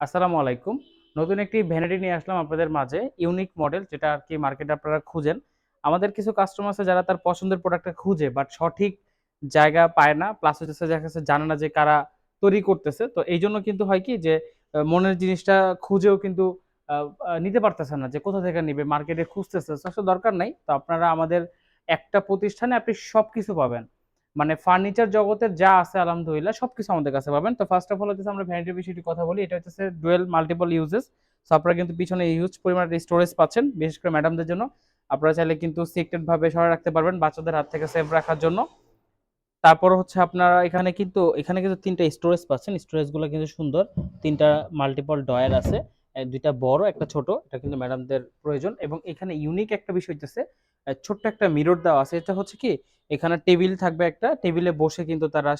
আসসালামু আলাইকুম। নতুন একটি ভ্যানিটি নিয়ে আসলাম আপনাদের মাঝে। ইউনিক মডেল যেটা আরকি মার্কেটে আপনারা খুঁজেন। আমাদের কিছু কাস্টমার আছে যারা তার পছন্দের প্রোডাক্টটা খুঁজে বাট সঠিক জায়গা পায় না। প্লাস হচ্ছে দেখা যাচ্ছে জানে না যে কারা তৈরি করতেছে। তো এইজন্য কিন্তু হয় কি যে মনের জিনিসটা খুঁজেও কিন্তু আ আ নিতে পারতেছে না যে কোথা থেকে নিবে। মার্কেটে খুঁজতেছে। তো আসলে দরকার নাই। তো আপনারা আমাদের একটা প্রতিষ্ঠানে আপনি সবকিছু পাবেন। মানে ফার্নিচার জগতের যা আছে আলহামদুলিল্লাহ সবকিছু আমাদের কাছে পাবেন। তো ফার্স্ট অফ অল হচ্ছে আমরা ভ্যানিটির বিষয়ে একটু কথা বলি। এটা হচ্ছে ডুয়াল মাল্টিপল ইউজেস। সো আপনারা কিন্তু পিছনে হিউজ পরিমাণে স্টোরেজ পাচ্ছেন। বিশেষ করে ম্যাডামদের জন্য। আপনারা চাইলে কিন্তু সিক্রেট ভাবে সরায় রাখতে পারবেন বাচ্চাদের হাত থেকে সেফ রাখার জন্য। তারপর হচ্ছে আপনারা এখানে কিন্তু ৩ টা স্টোরেজ পাচ্ছেন। স্টোরেজ গুলো কিন্তু সুন্দর। ৩ টা মাল্টিপল ডয়ার আছে। ২ টা বড়, একটা ছোট। এটা কিন্তু ম্যাডামদের প্রয়োজন এবং এখানে ইউনিক একটা বিষয় হইতেছে ছোট্ট একটা মিরর দেওয়া আছে। এটা হচ্ছে কি এখানে টেবিল থাকবে একটা। টেবিলে বসে কিন্তু তারা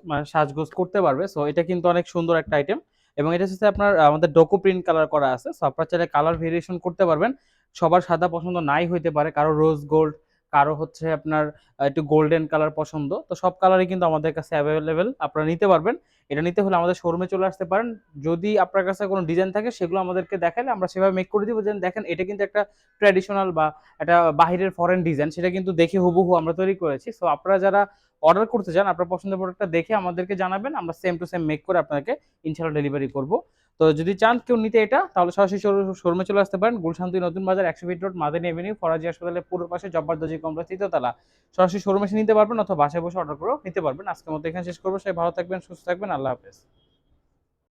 মানে সাজগোজ করতে পারবে। সো এটা কিন্তু অনেক সুন্দর একটা আইটেম এবং এটা হচ্ছে আপনার আমাদের ডোকো প্রিন্ট কালার করা আছে। সো আপনারা চাইলে কালার ভেরিয়েশন করতে পারবেন। সবার সাদা পছন্দ নাই হইতে পারে। কারো রোজ গোল্ড, কারো হচ্ছে আপনার একটু গোল্ডেন কালার পছন্দ। তো সব কালারই কিন্তু আমাদের কাছে এভেইলেবল। আপনারা নিতে পারবেন। এটা নিতে হলে আমাদের শোরুমে চলে আসতে পারেন। যদি আপনার কাছে কোনো ডিজাইন থাকে সেগুলো আমাদেরকে দেখাইলে আমরা সেভাবে মেক করে দিব যে দেখেন এটা কিন্তু একটা ট্র্যাডিশনাল বা একটা বাহিরের ফরেন ডিজাইন সেটা কিন্তু দেখে হুবহু আমরা তৈরি করেছি। সো আপনারা যারা অর্ডার করতে চান আপনার পছন্দের প্রোডাক্টটা দেখে আমাদেরকে জানাবেন। আমরা সেম টু সেম মেক করে আপনাকে ইনশাআল্লাহ ডেলিভারি করব। তো যদি চান কেউ নিতে এটা তাহলে সরাসরি শোরুমে চলে আসতে পারেন। গুলশান ২ নতুন বাজার ১০০ fit road Madani Avenue Faraji হাসপাতালের পূর্ব পাশে জব্বার দর্জি কমপ্লেক্স ৩য় তলা। সরাসরি শোরুমে এসে নিতে পারবেন অথবা বাসায় বসে অর্ডার করেও নিতে পারবেন। আজকের মতো এখানে শেষ করব। সবাই ভালো থাকবেন, সুস্থ থাকবেন। আল্লাহ হাফেজ।